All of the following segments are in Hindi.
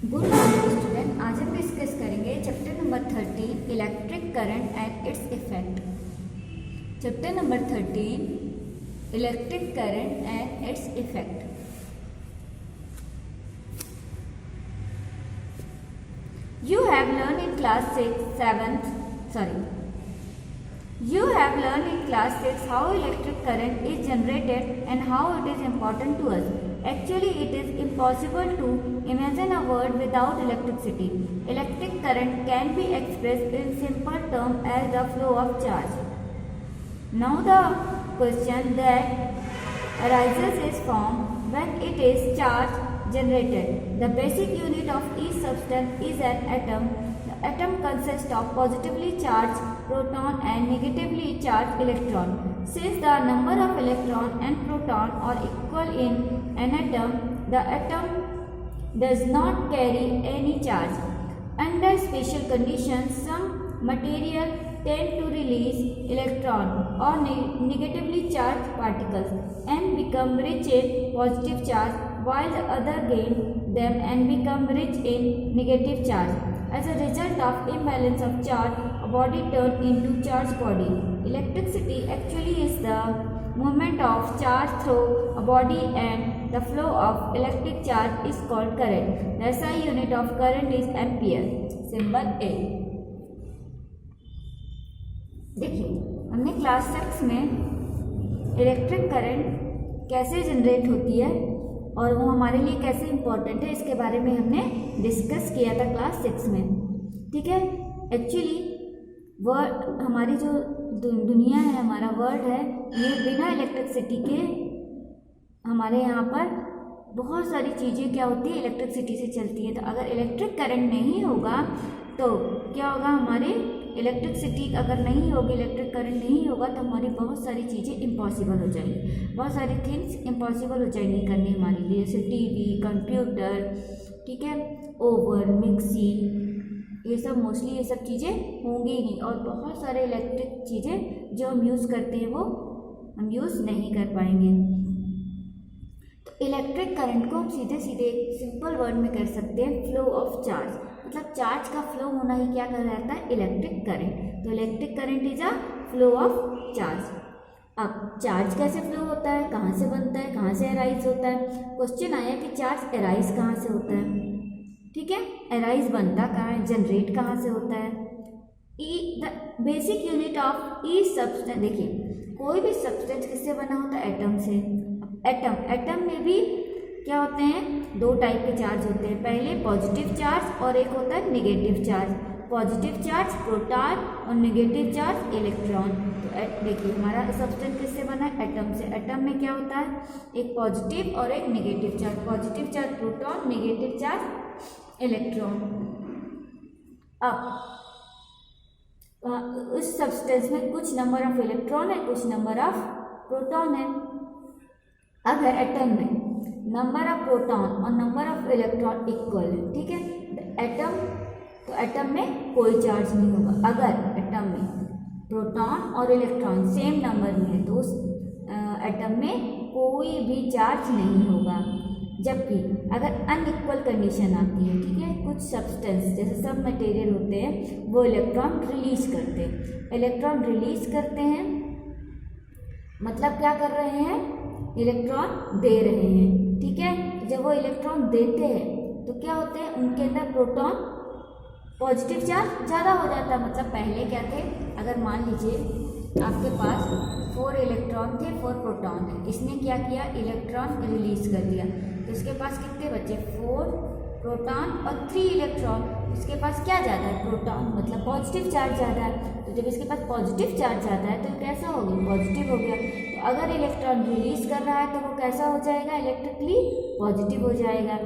Good morning student. आज हम डिस्कस करेंगे chapter number 13 electric current and its effect. Chapter number 13 electric current and its effect. You have learned in class 6 how electric current is generated and how it is important to us. Actually, it is impossible to imagine a world without electricity. Electric current can be expressed in simple terms as the flow of charge. Now the question that arises is from when it is charge generated. The basic unit of each substance is an atom. The atom consists of positively charged proton and negatively charged electron. Since the number of electron and proton are equal in an atom, the atom does not carry any charge. Under special conditions, some material tend to release electron or negatively charged particles and become rich in positive charge, while the other gain them and become rich in negative charge. As a result of imbalance of charge, a body turns into charged body. Electricity actually is the movement of charge through a body, and the flow of electric charge is called current. The SI unit of current is ampere. Symbol A. देखिए, हमने क्लास 6 में इलेक्ट्रिक करंट कैसे जनरेट होती है और वो हमारे लिए कैसे इम्पोर्टेंट है इसके बारे में हमने डिस्कस किया था क्लास 6 में। ठीक है, एक्चुअली वर्ल्ड हमारी जो दुनिया है, हमारा वर्ल्ड है, ये बिना इलेक्ट्रिसिटी के हमारे यहाँ पर बहुत सारी चीज़ें क्या होती है, इलेक्ट्रिसिटी से चलती है। तो अगर इलेक्ट्रिक करंट नहीं होगा तो क्या होगा, हमारे इलेक्ट्रिसिटी अगर नहीं होगी, इलेक्ट्रिक करंट नहीं होगा तो हमारी बहुत सारी चीज़ें इम्पॉसिबल हो जाएंगी, बहुत सारी थिंग्स इम्पॉसिबल हो जाएंगी करनी हमारे लिए, जैसे टीवी, कंप्यूटर, ठीक है, ओवन, मिक्सी, ये सब मोस्टली ये सब चीज़ें होंगी ही नहीं। और बहुत सारे इलेक्ट्रिक चीज़ें जो हम यूज़ करते हैं वो हम यूज़ नहीं कर पाएंगे। तो इलेक्ट्रिक करंट को हम सीधे सीधे एक सिंपल वर्ड में कर सकते हैं, फ्लो ऑफ चार्ज। मतलब चार्ज का फ्लो होना ही क्या कहलाता है, इलेक्ट्रिक करंट। तो electric current is a flow of charge. अब चार्ज कैसे फ्लो होता है, कहाँ से बनता है, कहाँ से अराइज होता है। क्वेश्चन आया कि चार्ज अराइज कहाँ से होता है। ठीक है, अराइज बनता कहाँ है, जनरेट कहाँ से होता है। The basic unit of each substance, देखिए कोई भी सब्सटेंस किससे बना होता है, एटम से। एटम में भी क्या होते हैं, दो टाइप के चार्ज होते हैं, पहले पॉजिटिव चार्ज और एक होता है negative charge. Positive charge proton और नेगेटिव चार्ज इलेक्ट्रॉन। तो देखिए हमारा सब्सटेंस किससे बना है, एटम से। एटम में क्या होता है, एक पॉजिटिव और एक negative charge. Positive charge proton, negative charge electron. अब उस सब्सटेंस में कुछ नंबर ऑफ इलेक्ट्रॉन है, कुछ नंबर ऑफ प्रोटॉन है। अगर एटम में नंबर ऑफ प्रोटॉन और नंबर ऑफ इलेक्ट्रॉन इक्वल है, ठीक है, एटम, तो एटम में कोई चार्ज नहीं होगा। अगर एटम में प्रोटॉन और इलेक्ट्रॉन सेम नंबर में है तो उस एटम में कोई भी चार्ज नहीं होगा। जबकि अगर अनइक्वल कंडीशन आती है, ठीक है, कुछ सब्सटेंस जैसे सब मटेरियल होते हैं वो इलेक्ट्रॉन रिलीज करते हैं। इलेक्ट्रॉन रिलीज करते हैं मतलब क्या कर रहे हैं, इलेक्ट्रॉन दे रहे हैं। ठीक है, जब वो इलेक्ट्रॉन देते हैं तो क्या होते हैं, उनके अंदर प्रोटॉन पॉजिटिव चार्ज ज़्यादा हो जाता है। मतलब पहले क्या थे, अगर मान लीजिए आपके पास 4 इलेक्ट्रॉन थे, 4 प्रोटॉन थे, इसने क्या किया, इलेक्ट्रॉन रिलीज कर दिया, तो इसके पास कितने बचे, 4 प्रोटॉन और 3 इलेक्ट्रॉन। इसके पास क्या ज़्यादा है, प्रोटॉन, मतलब पॉजिटिव चार्ज ज़्यादा है। तो जब इसके पास पॉजिटिव चार्ज ज़्यादा है तो कैसा हो गया, पॉजिटिव हो गया। तो अगर इलेक्ट्रॉन रिलीज कर रहा है तो वो कैसा हो जाएगा, इलेक्ट्रिकली पॉजिटिव हो जाएगा।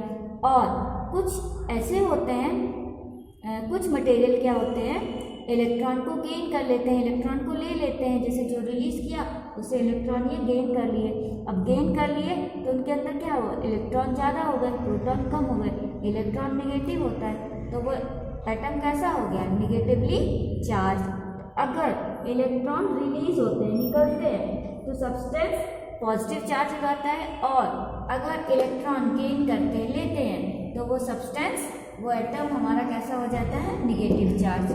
और कुछ ऐसे होते हैं, कुछ मटेरियल क्या होते हैं, इलेक्ट्रॉन को गेन कर लेते हैं, इलेक्ट्रॉन को ले लेते हैं। जैसे जो रिलीज किया उससे इलेक्ट्रॉन ये गेन कर लिए। अब गेन कर लिए तो उनके अंदर क्या हुआ, इलेक्ट्रॉन ज़्यादा हो गए, प्रोटॉन कम हो गए, इलेक्ट्रॉन नेगेटिव होता है तो वो एटम कैसा हो गया, नेगेटिवली चार्ज। अगर इलेक्ट्रॉन रिलीज होते हैं, निकलते हैं, तो सब्सटेंस पॉजिटिव चार्ज हो जाता है, और अगर इलेक्ट्रॉन गेन करते लेते हैं तो वो सब्सटेंस वो एटम हमारा कैसा हो जाता है, निगेटिव चार्ज।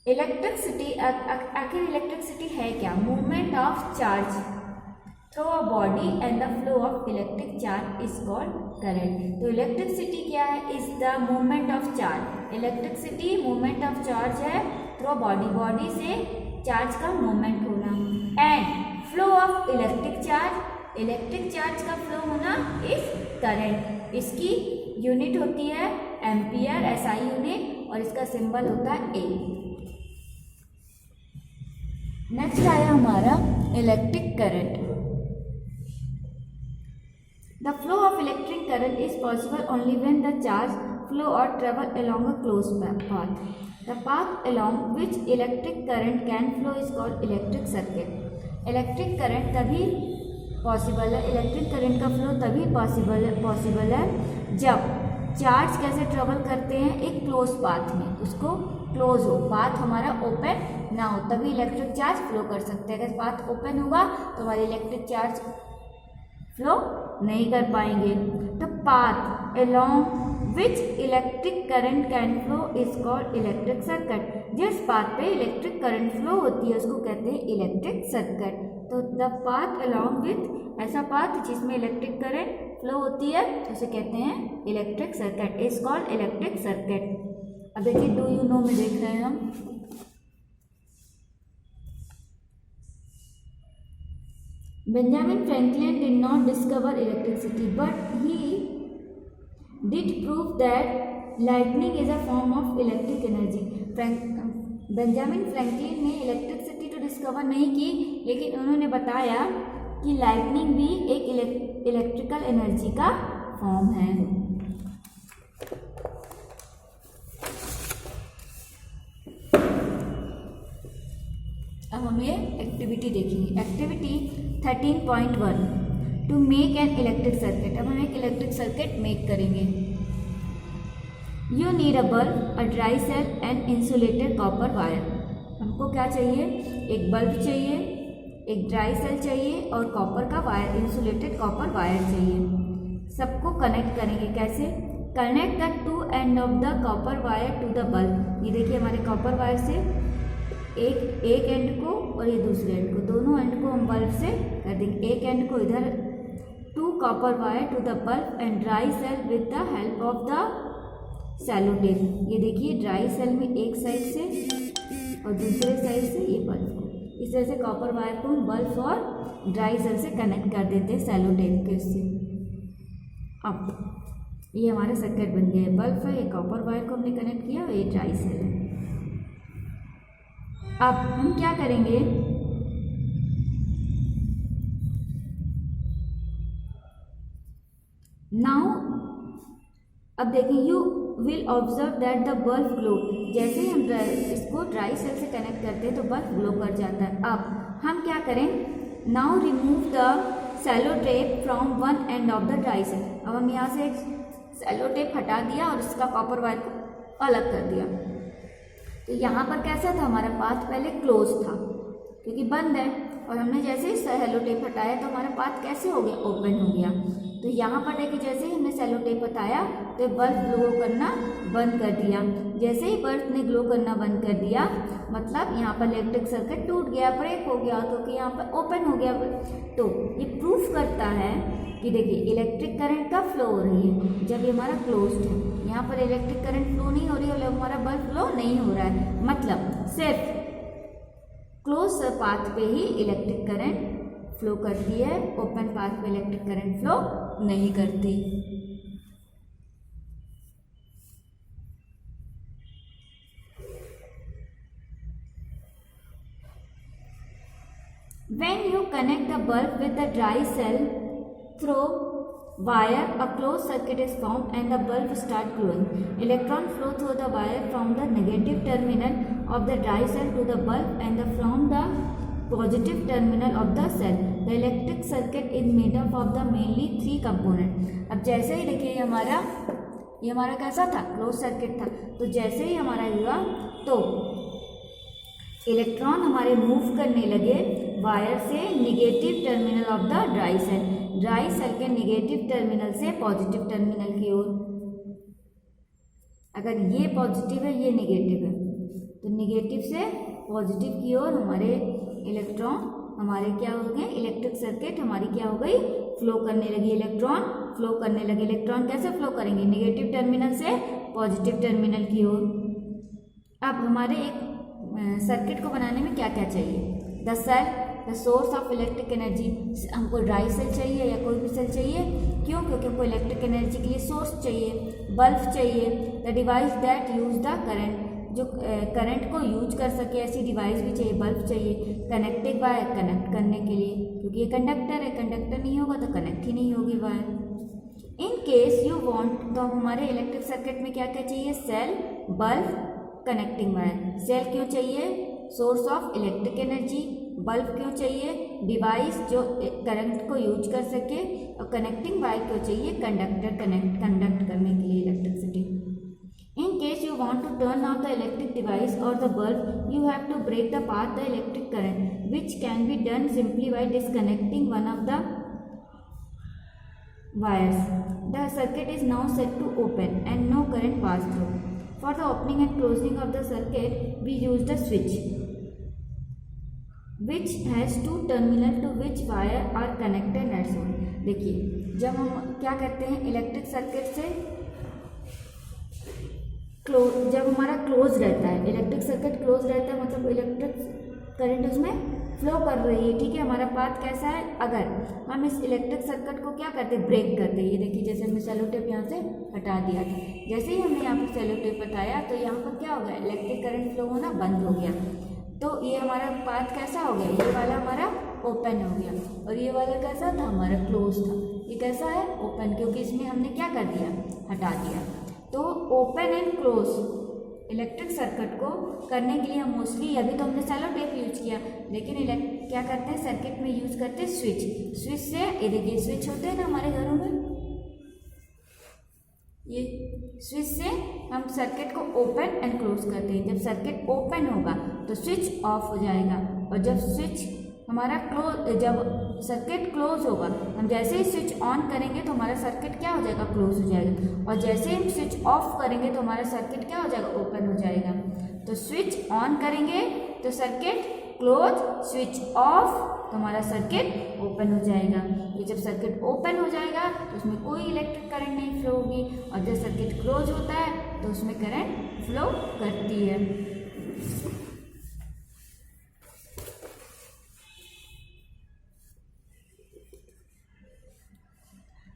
इलेक्ट्रिसिटी, आखिर इलेक्ट्रिसिटी है क्या, movement of charge through a body and the flow of electric charge is called current. तो इलेक्ट्रिसिटी क्या है, is the movement of charge. Electricity movement of charge है थ्रू बॉडी, बॉडी से चार्ज का मूवमेंट होना, and flow of electric charge, electric charge का फ्लो होना इज करंट। इसकी यूनिट होती है एम्पियर, एसआई यूनिट, और इसका सिंबल होता है ए। नेक्स्ट आया हमारा electric current. The flow of electric current is possible only when the charge flow or travel along a closed path. The path along which electric current can flow is called electric circuit. Electric current तभी पॉसिबल है, इलेक्ट्रिक करंट का फ्लो तभी पॉसिबल है जब चार्ज कैसे ट्रेवल करते हैं, एक क्लोज पाथ में, उसको क्लोज हो, पाथ हमारा ओपन ना हो, तभी इलेक्ट्रिक चार्ज फ्लो कर सकते हैं। अगर पाथ ओपन होगा तो हमारे इलेक्ट्रिक चार्ज फ्लो नहीं कर पाएंगे। The path along which electric current can flow is called electric circuit. जिस पाथ पे इलेक्ट्रिक करंट फ्लो होती है उसको कहते हैं इलेक्ट्रिक सर्किट। तो द पाथ अलोंग विथ, ऐसा पाथ जिसमें इलेक्ट्रिक करंट फ्लो होती है उसे कहते हैं electric circuit, is called electric circuit. अब देखिए डू यू नो में देख रहे हैं हम। Benjamin Franklin did not discover electricity, but he did prove that lightning is a form of electric energy. Benjamin Franklin ने इलेक्ट्रिसिटी तो डिस्कवर नहीं की, लेकिन उन्होंने बताया कि लाइटनिंग भी एक इलेक्ट्रिकल एनर्जी का फॉर्म है। अब हम ये एक्टिविटी देखेंगे। Activity 13.1 to make an electric circuit. अब हम एक इलेक्ट्रिक सर्किट मेक करेंगे। You need a bulb, a dry cell and insulated copper wire. हमको क्या चाहिए, एक बल्ब चाहिए, एक ड्राई सेल चाहिए और कॉपर का वायर, इंसुलेटेड कॉपर वायर चाहिए। सबको कनेक्ट करेंगे कैसे, connect the two end of the copper wire to the bulb. ये देखिए हमारे कॉपर वायर से एक एंड को और ये दूसरे एंड को, दोनों एंड को हम बल्ब से कर देंगे। एक एंड को इधर, two copper wire to the bulb and dry cell with the help of the cello tape. ये देखिए ड्राई सेल में एक साइड से और दूसरे साइड से ये बल्ब को, इस तरह से कॉपर वायर को हम बल्ब और ड्राई सेल से कनेक्ट कर देते हैं सेलो टेप के उससे। अब ये हमारा सर्किट बन गया है। बल्ब है, ये कॉपर वायर को हमने कनेक्ट किया और ये ड्राई सेल है। अब हम क्या करेंगे, नाउ अब देखिए you will observe that the bulb glow. जैसे ही हम इसको ड्राई सेल से कनेक्ट करते हैं तो बल्ब ग्लो कर जाता है। अब हम क्या करें, now remove the cello tape from one end of the dry cell. अब हम यहाँ से एक सेलो टेप हटा दिया और इसका कॉपर वायर को अलग कर दिया। तो यहाँ पर कैसा था, हमारा पाथ पहले क्लोज था क्योंकि बंद है, और हमने जैसे ही सेलो टेप हटाया तो हमारा पाथ कैसे हो गया, ओपन हो गया। तो यहाँ पर देखिए जैसे ही हमने सेलो टेप हटाया तो बल्ब ग्लो करना बंद कर दिया। जैसे ही बल्ब ने ग्लो करना बंद कर दिया मतलब यहाँ पर इलेक्ट्रिक सर्किट टूट गया, ब्रेक हो गया, तो कि यहाँ पर ओपन हो गया। तो ये प्रूफ करता है कि देखिए इलेक्ट्रिक करंट का फ्लो हो रही है जब ये हमारा क्लोज्ड है। यहाँ पर इलेक्ट्रिक करंट फ्लो नहीं हो रही है और हमारा बल्ब फ्लो नहीं हो रहा है, मतलब सिर्फ क्लोज पाथ पे ही इलेक्ट्रिक करंट फ्लो करती है, ओपन पाथ पे इलेक्ट्रिक करंट फ्लो नहीं करती। When you connect the bulb with the dry cell through wire, a closed circuit is formed and the bulb starts glowing. Electrons flow through the wire from the negative terminal of the dry cell to the bulb and from the positive terminal of the cell. The electric circuit is made up of the mainly three components. अब जैसे ही देखिए ये हमारा कैसा था, क्लोज सर्किट था। तो जैसे ही हमारा हुआ तो इलेक्ट्रॉन हमारे मूव करने लगे वायर से negative terminal of the dry cell के निगेटिव टर्मिनल से पॉजिटिव टर्मिनल की ओर। अगर ये पॉजिटिव है ये नेगेटिव है, तो नेगेटिव से पॉजिटिव की ओर हमारे इलेक्ट्रॉन हमारे क्या हो गए, इलेक्ट्रिक सर्किट हमारी क्या हो गई, फ्लो करने लगी, इलेक्ट्रॉन फ्लो करने लगे। इलेक्ट्रॉन कैसे फ्लो करेंगे, नेगेटिव टर्मिनल से पॉजिटिव टर्मिनल की ओर। अब हमारे एक सर्किट को बनाने में क्या क्या चाहिए, the cell, the source of electric energy, हमको ड्राई सेल चाहिए या कोई भी सेल चाहिए, क्यों, क्योंकि हमको इलेक्ट्रिक एनर्जी के लिए सोर्स चाहिए, बल्ब चाहिए, the device that use the current, जो करंट को यूज कर सके ऐसी डिवाइस भी चाहिए, बल्ब चाहिए, कनेक्टिंग वायर, कनेक्ट करने के लिए, क्योंकि ये कंडक्टर है, कंडक्टर नहीं होगा तो कनेक्ट ही नहीं होगी wire. In case you want, तो हमारे इलेक्ट्रिक सर्किट में क्या क्या चाहिए, cell, bulb, connecting wire. Cell क्यों चाहिए, source of electric energy, bulb क्यों चाहिए, डिवाइस जो करंट को यूज कर सके, और कनेक्टिंग वायर क्यों चाहिए, कंडक्टर कंडक्ट करने के लिए electricity. In case you want to turn off the electric device or the bulb, you have to break the path the electric current, which can be done simply by disconnecting one of the wires. The circuit is now set to open and no current pass through. For the opening and closing of the circuit, we use the switch, which has two terminals to which wire are connected and so on. देखिए, जब हम क्या करते हैं इलेक्ट्रिक सर्किट से जब हमारा क्लोज रहता है, इलेक्ट्रिक सर्किट क्लोज रहता है, मतलब इलेक्ट्रिक करंट उसमें फ्लो कर रही है, ठीक है। हमारा पाथ कैसा है, अगर हम इस इलेक्ट्रिक सर्किट को क्या करते हैं, ब्रेक करते हैं। ये देखिए, जैसे हमने सेलो टेप यहाँ से हटा दिया था, जैसे ही हमने यहाँ पर सेलो टेप हटाया तो यहाँ पर क्या हो गया, इलेक्ट्रिक करंट फ्लो होना बंद हो गया। तो ये हमारा पाथ कैसा हो गया, ये वाला हमारा ओपन हो गया, और ये वाला कैसा था, हमारा क्लोज था। ये कैसा है, ओपन, क्योंकि इसमें हमने क्या कर दिया, हटा दिया। तो open and close electric circuit को करने के लिए हम मोस्टली, अभी तो हमने सेलो टेप यूज किया, लेकिन क्या करते हैं सर्किट में यूज करते हैं स्विच। स्विच से, ये देखिए स्विच होते हैं ना हमारे घरों में, ये स्विच से हम सर्किट को ओपन एंड क्लोज करते हैं। जब सर्किट ओपन होगा तो स्विच ऑफ हो जाएगा, और जब स्विच हमारा जब सर्किट क्लोज होगा, हम जैसे ही स्विच ऑन करेंगे तो हमारा सर्किट क्या हो जाएगा, क्लोज हो जाएगा, और जैसे ही हम स्विच ऑफ करेंगे तो हमारा सर्किट क्या हो जाएगा, ओपन हो जाएगा। तो स्विच ऑन करेंगे तो सर्किट क्लोज, स्विच ऑफ तो हमारा सर्किट ओपन हो जाएगा। ये जब सर्किट ओपन हो जाएगा तो उसमें कोई इलेक्ट्रिक करंट नहीं फ्लो होगी, और जब सर्किट क्लोज होता है तो उसमें करंट फ्लो करती है।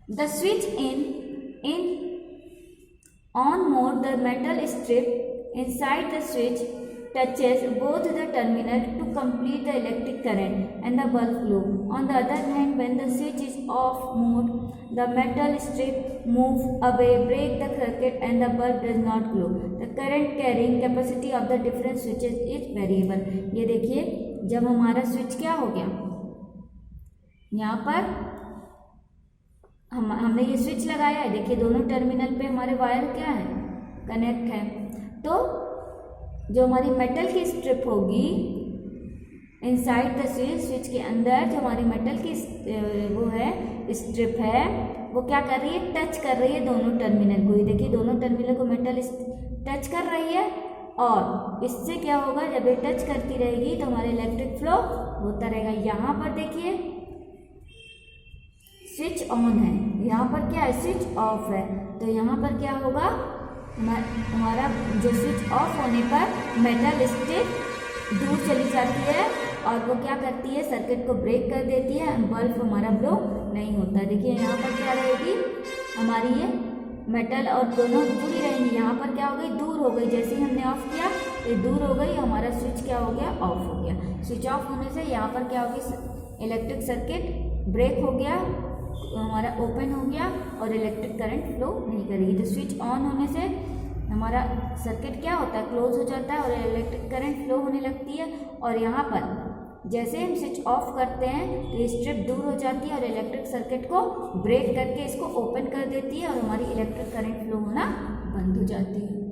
The switch in on mode, the metal strip inside the switch touches both the terminal to complete the electric current and the bulb flow. On the other hand, when the switch is off mode, the metal strip moves away, break the circuit, and the bulb does not glow. The current carrying capacity of the different switches is variable. ये देखिए, जब हमारा स्विच क्या हो गया, यहाँ पर हमने ये स्विच लगाया है, देखिए दोनों टर्मिनल पे हमारे वायर क्या है, कनेक्ट है। तो जो हमारी मेटल की स्ट्रिप होगी इनसाइड द स्विच, स्विच के अंदर जो हमारी मेटल की वो है स्ट्रिप है, वो क्या कर रही है, टच कर रही है दोनों टर्मिनल को। ये देखिए दोनों टर्मिनल को मेटल टच कर रही है, और इससे क्या होगा, जब ये टच करती रहेगी तो हमारा इलेक्ट्रिक फ्लो होता रहेगा। यहाँ पर देखिए स्विच ऑन है, यहाँ पर क्या है, स्विच ऑफ है, तो यहाँ पर क्या होगा, हमारा जो स्विच ऑफ होने पर मेटल स्ट्रिप दूर चली जाती है, और वो क्या करती है, सर्किट को ब्रेक कर देती है, बल्ब हमारा ब्लो नहीं होता। देखिए यहाँ पर क्या रहेगी, हमारी ये मेटल और दोनों जुड़ी रहेंगी। यहाँ पर क्या हो गई, दूर हो गई, जैसे ही हमने ऑफ किया ये दूर हो गई, हमारा स्विच क्या हो गया, ऑफ हो गया। स्विच ऑफ होने से यहाँ पर क्या होगी, इलेक्ट्रिक सर्किट ब्रेक हो गया, हमारा ओपन हो गया, और इलेक्ट्रिक करंट फ्लो नहीं करेगी। तो स्विच ऑन होने से हमारा सर्किट क्या होता है, क्लोज हो जाता है, और इलेक्ट्रिक करंट फ्लो होने लगती है। और यहाँ पर जैसे हम स्विच ऑफ करते हैं तो ये स्ट्रिप दूर हो जाती है, और इलेक्ट्रिक सर्किट को ब्रेक करके इसको ओपन कर देती है, और हमारी इलेक्ट्रिक करंट फ्लो होना बंद हो जाती है।